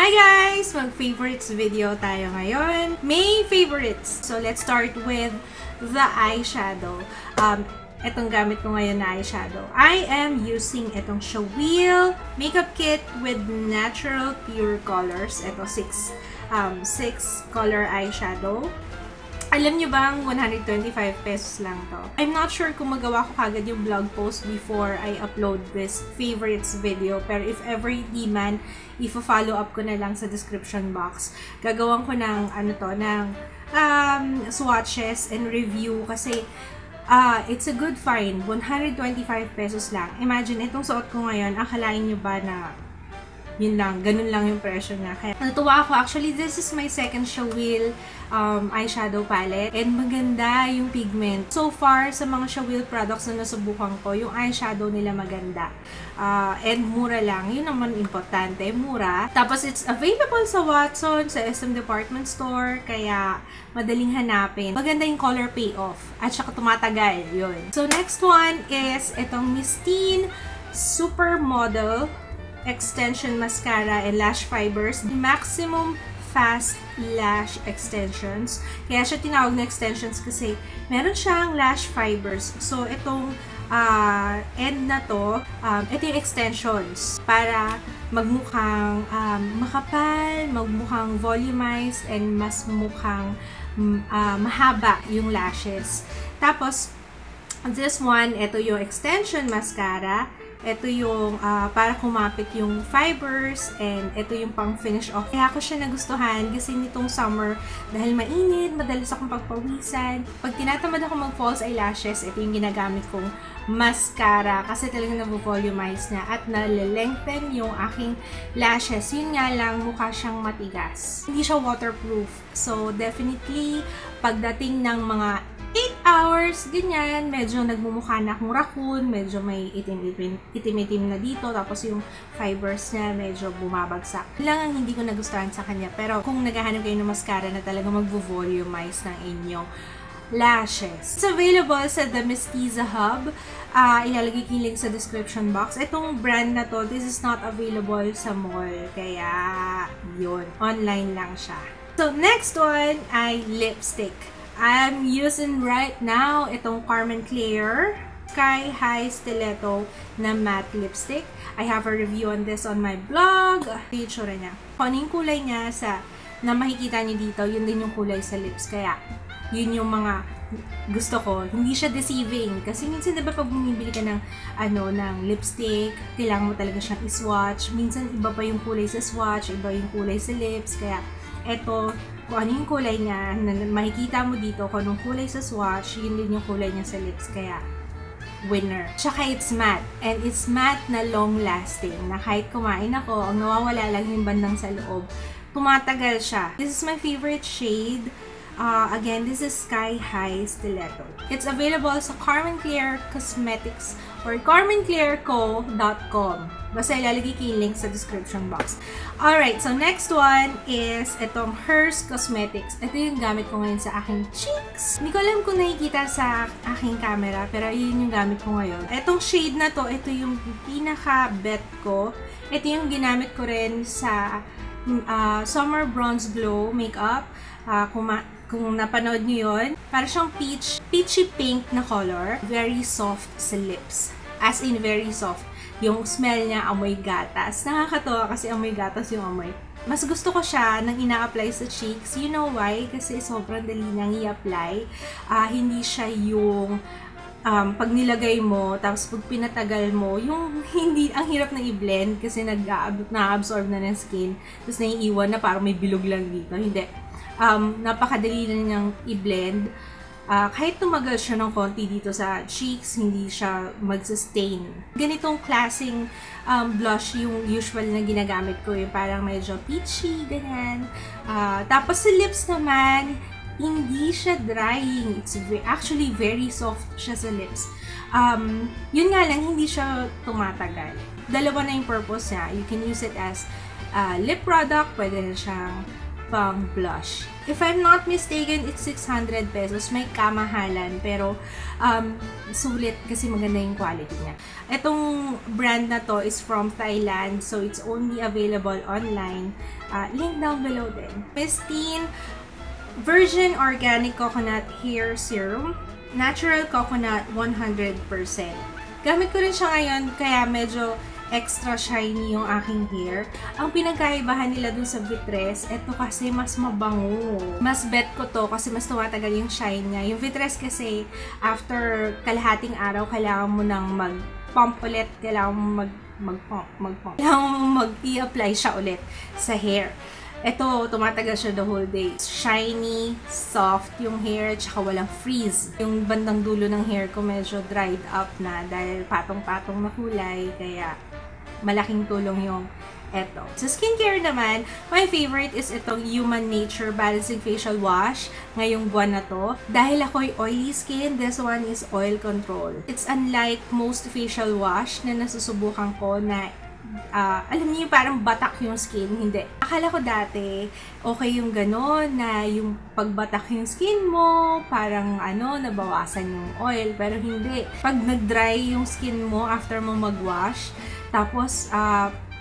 Hi guys! Mag-favorites video tayo ngayon. May favorites. So let's start with the eyeshadow. Itong gamit ko ngayon na eyeshadow. I am using itong Shawil makeup kit with natural pure colors. Ito 6 color eyeshadow. Alam nyo bang 125 pesos lang to? I'm not sure kung magawa ko kagad yung blog post before I upload this favorites video. Pero if ever hindi man, i-follow up ko na lang sa description box. Gagawan ko ng swatches and review kasi it's a good find. 125 pesos lang. Imagine, itong suot ko ngayon, akalain nyo ba na yun lang, ganun lang yung presyo niya. Kaya natuwa ako. Actually, this is my second Shawil eyeshadow palette. And maganda yung pigment. So far, sa mga Shawil products na nasubukan ko, yung eyeshadow nila maganda. And mura lang. Yun naman importante. Mura. Tapos, it's available sa Watson, sa SM Department Store. Kaya, madaling hanapin. Maganda yung color payoff. At saka tumatagal. Yun. So, next one is itong Mistine Supermodel Extension Mascara and Lash Fibers. Maximum Fast Lash Extensions. Kaya siya tinawag na extensions kasi meron siyang lash fibers. So, itong end na to, ito yung extensions para magmukhang makapal, magmukhang volumized, and mas mukhang mahaba yung lashes. Tapos, this one, ito yung extension mascara. Ito yung para kumapit yung fibers, and ito yung pang finish off. Kaya ako siya nagustuhan kasi nitong summer, dahil mainit, madalas akong pagpawisan. Pag tinatamad ako mag-false eyelashes, ito yung ginagamit kong mascara kasi talagang nabo-volumize na at nalilengthen yung aking lashes. Yun nga lang, mukha siyang matigas. Hindi siya waterproof. So, definitely, pagdating ng mga 8 hours, ganyan, medyo nagmumukha na akong raccoon, medyo may itim-itim na dito, tapos yung fibers niya medyo bumabagsak. Lang ang hindi ko nagustuhan sa kanya, pero kung naghahanap kayo ng mascara na talaga magvo-volumize ng inyong lashes. It's available sa The Mestiza Hub. Ilalagay ko yung link sa description box. Itong brand na to, this is not available sa mall, kaya yun, online lang siya. So, next one ay lipstick. I'm using right now itong Carmen Claire Sky High Stiletto na matte lipstick. I have a review on this on my blog. Yung itsura niya. Kung ano yung kulay niya na makikita niyo dito, yun din yung kulay sa lips. Kaya, yun yung mga gusto ko. Hindi siya deceiving. Kasi minsan, diba, pag bumibili ka ng lipstick, kailangan mo talaga siyang i-swatch. Minsan, iba pa yung kulay sa swatch, iba yung kulay sa lips. Kaya, eto, kung ano yung kulay niya, makikita mo dito kung anong kulay sa swatch, yun din yung kulay niya sa lips, kaya winner. Tsaka it's matte, and it's matte na long-lasting, na kahit kumain ako, ang nawawala lang yung bandang sa loob, tumatagal siya. This is my favorite shade. Again, this is Sky High Stiletto. It's available sa Carmen Claire Cosmetics or carmenclaireco.com. Basta ilalagay ko yung link sa description box. Alright, so next one is itong Hers Cosmetics. Ito yung gamit ko ngayon sa aking cheeks. Hindi ko alam kung nakikita sa aking camera, pero yun yung gamit ko ngayon. Itong shade na to, ito yung pinaka-bet ko. Ito yung ginamit ko rin sa Summer Bronze Glow makeup. Kung napanood nyo yun, para siyang peachy pink na color. Very soft sa lips. As in, very soft. Yung smell niya, amoy gatas. Nakakatawa kasi amoy gatas yung amoy. Mas gusto ko siya nang ina-apply sa cheeks. You know why? Kasi sobrang dali niyang i-apply. Hindi siya yung pag nilagay mo, tapos pag pinatagal mo, yung hindi, ang hirap na i-blend kasi na-absorb na ng skin. Tapos naiiwan na parang may bilog lang dito. Hindi. Napakadali na niyang i-blend. Kahit tumagal siya ng konti dito sa cheeks, hindi siya mag-sustain. Ganitong klaseng blush yung usual na ginagamit ko, yung parang medyo peachy, ganyan. Tapos sa lips naman, hindi siya drying. It's actually very soft siya sa lips. Yun nga lang, hindi siya tumatagal. Dalawa na yung purpose niya. You can use it as lip product, pwede na siyang pang blush. If I'm not mistaken, it's 600 pesos. May kamahalan, pero sulit kasi maganda yung quality niya. Itong brand na to is from Thailand, so it's only available online. Link down below din. Pristine Virgin Organic Coconut Hair Serum. Natural coconut 100%. Gamit ko rin siya ngayon, kaya medyo extra shiny yung aking hair. Ang pinagkaibahan nila dun sa Vitress, eto kasi mas mabango. Mas bet ko to kasi mas tumatagal yung shine niya. Yung Vitress kasi, after kalahating araw, kailangan mo nang mag-pump ulit. Kailangan mo mag-pump. Kailangan mo mag-i-apply siya ulit sa hair. Ito, tumatagal siya the whole day. Shiny, soft yung hair, tsaka walang frizz. Yung bandang dulo ng hair ko medyo dried up na dahil patong-patong na kulay, kaya malaking tulong yung eto. Sa skincare naman, my favorite is itong Human Nature Balancing Facial Wash ngayong buwan na to. Dahil ako'y oily skin, this one is oil control. It's unlike most facial wash na nasusubukan ko na alam niyo parang batak yung skin, hindi. Akala ko dati, okay yung gano'n na yung pagbatak yung skin mo, parang nabawasan yung oil, pero hindi. Pag nag-dry yung skin mo after mo mag-wash, tapos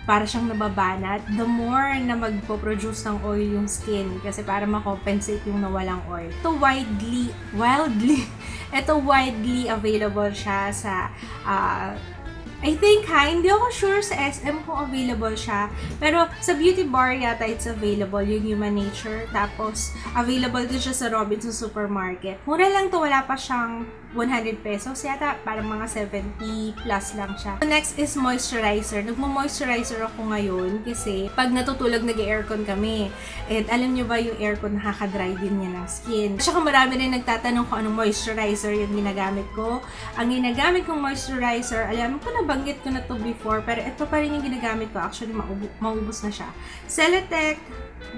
para siyang nababanat, the more na magpo-produce ng oil yung skin kasi para makompensate yung nawalang oil. Ito widely available siya sa I think hindi ako sure sa SM kung available siya. Pero sa Beauty Bar yata it's available yung Human Nature. Tapos available din siya sa Robinsons Supermarket. Mura lang to, wala pa siyang 100 pesos yata, parang mga 70 plus lang siya. So next is moisturizer. Nagmo-moisturizer ako ngayon kasi pag natutulog nag-aircon kami. And alam nyo ba yung aircon nakaka-dry din niya ng skin. Tsaka marami rin nagtatanong kung anong moisturizer yung ginagamit ko. Ang ginagamit kong moisturizer, alam ko nabanggit ko na to before, pero ito pa rin yung ginagamit ko. Actually, maubos na siya. Celatec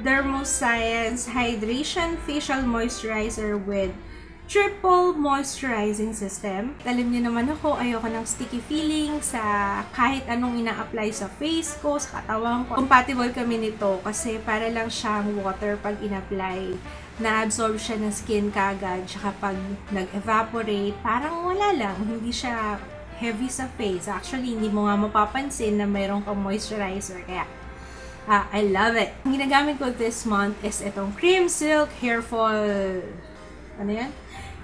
Dermoscience Hydration Facial Moisturizer with Triple Moisturizing System. Alam niyo naman ako, ayoko ng sticky feeling sa kahit anong ina-apply sa face ko, sa katawan ko. Compatible kami nito kasi para lang siyang water pag in-apply. Na-absorb siya ng skin kagad, tsaka pag nag-evaporate, parang wala lang. Hindi siya heavy sa face. Actually, hindi mo nga mapapansin na mayroong kang moisturizer. Kaya, I love it. Ang ginagamit ko this month is itong Cream Silk Hair Fall. Ano yan?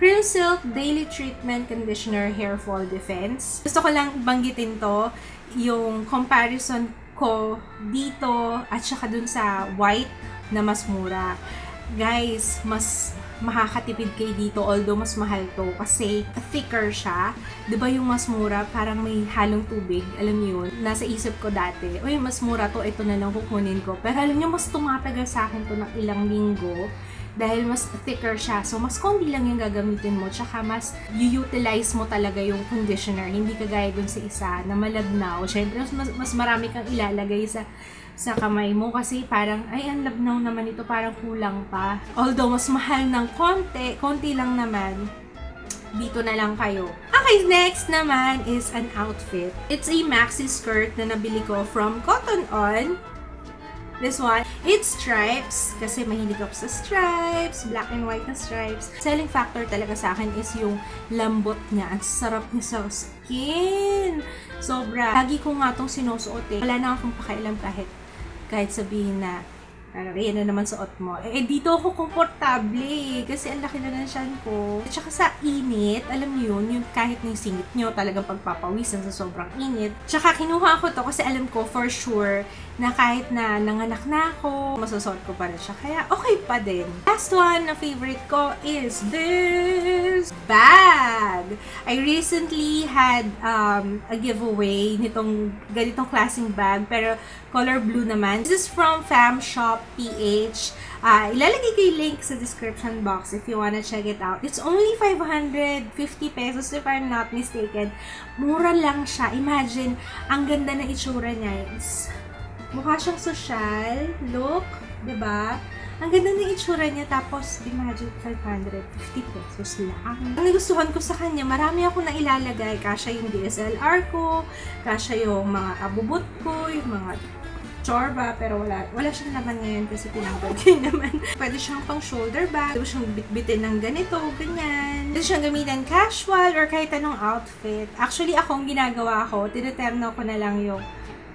Cream Silk Daily Treatment Conditioner Hair Fall Defense. Gusto ko lang banggitin to, yung comparison ko dito at saka dun sa white na mas mura. Guys, mas makakatipid kayo dito, although mas mahal to kasi thicker siya. 'Di ba yung mas mura parang may halong tubig, alam niyo yun? Nasa isip ko dati, uy, mas mura to, ito na lang kukunin ko. Pero alam niyo, mas tumatagal sa akin to ng ilang linggo dahil mas thicker siya. So, mas konti lang yung gagamitin mo. Tsaka, mas i-utilize mo talaga yung conditioner. Hindi kagaya dun sa isa na malabnaw. Siyempre, mas marami kang ilalagay sa kamay mo kasi parang, ay, ang labnaw naman ito, parang kulang pa. Although, mas mahal ng konti lang naman, dito na lang kayo. Okay, next naman is an outfit. It's a maxi skirt na nabili ko from Cotton On. This one, it's stripes. Kasi mahilig ako sa stripes, black and white na stripes. Selling factor talaga sa akin is yung lambot niya. Ang sarap niya sa skin. Sobra. Lagi ko nga itong sinusuot eh. Wala na akong pakialam kahit sabihin na yan na naman suot mo. Dito ako komportable kasi ang laki na ng tiyan ko. At saka sa init, alam niyo yun, yung kahit yung singit nyo, talagang pagpapawisan sa sobrang init. Tsaka kinuha ko to kasi alam ko for sure na kahit na nanganak na ako, masusuot ko pa rin siya. Kaya okay pa din. Last one na favorite ko is this bag. I recently had a giveaway nitong ganitong klaseng bag, pero color blue naman. This is from Fam Shop PH. Ilalagay ko yung link sa description box if you wanna check it out. It's only 550 pesos if I'm not mistaken. Mura lang siya. Imagine, ang ganda na itsura niya. Mukha siyang social look, diba? Ang ganda ng itsura niya, tapos imagine 550 pesos lang. Ang nagustuhan ko sa kanya, marami ako na ilalagay. Kasya yung DSLR ko, kasya yung mga abubot ko, yung mga chorba, pero wala siyang laman ngayon kasi pinanggal ko yun naman. Pwede siyang pang shoulder bag, pwede siyang bitbitin ng ganito, ganyan. Pwede siyang gamitin casual or kahit anong outfit. Actually, akong ginagawa ko, tineterno ko na lang yung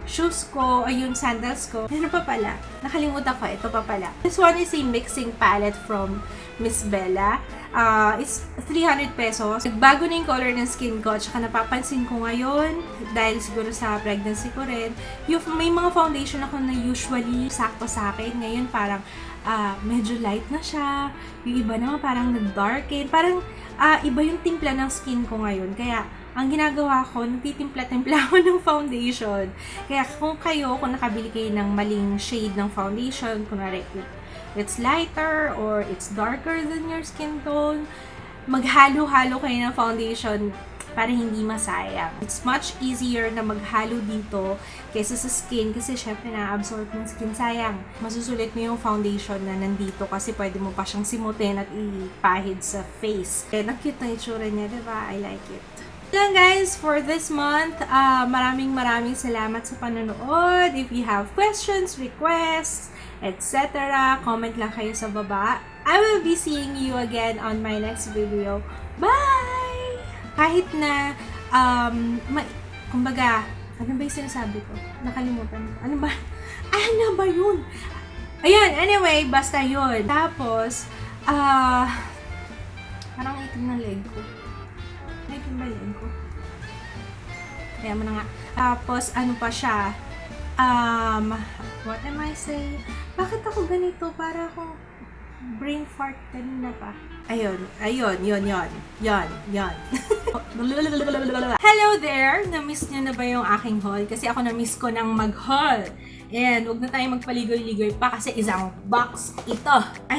shoes ko, ay yung sandals ko. Ano pa pala? Nakalimutan ko, ito pa pala. This one is a mixing palette from Miss Bella. It's 300 pesos. Nagbago na yung color ng skin ko, tsaka napapansin ko ngayon, dahil siguro sa pregnancy ko rin, may mga foundation ako na usually sakto sa akin. Ngayon parang medyo light na siya. Yung iba naman parang nag-darken. Parang iba yung timpla ng skin ko ngayon. Kaya, ang ginagawa ko, nagtitimpla-timpla ako ng foundation. Kaya kung nakabili kayo ng maling shade ng foundation, kunwari it's lighter or it's darker than your skin tone, maghalo-halo kayo ng foundation para hindi masayang. It's much easier na maghalo dito kaysa sa skin kasi syempre na-absorb ng skin. Sayang, masusulit mo yung foundation na nandito kasi pwede mo pa siyang simutin at ipahid sa face. And ang cute na itsura niya, diba? I like it. Lang guys, for this month, maraming salamat sa panonood. If you have questions, requests, etc., comment lang kayo sa baba. I will be seeing you again on my next video. Bye! Kahit na, kumbaga, ano ba yung sinasabi ko? Nakalimutan ko. Ano ba yun? Ayun, anyway, basta yun. Tapos, parang itim ng leg ko. Itim ko. Kaya mo na nga. Tapos, ano pa siya? What am I saying? Bakit ako ganito? Para akong brain fart kanina pa. Ayun. Hello there! Na-miss niyo na ba yung aking haul? Kasi ako na-miss ko ng mag-haul. And, huwag na tayong magpaligoy-ligoy pa kasi isang box ito. Ayan.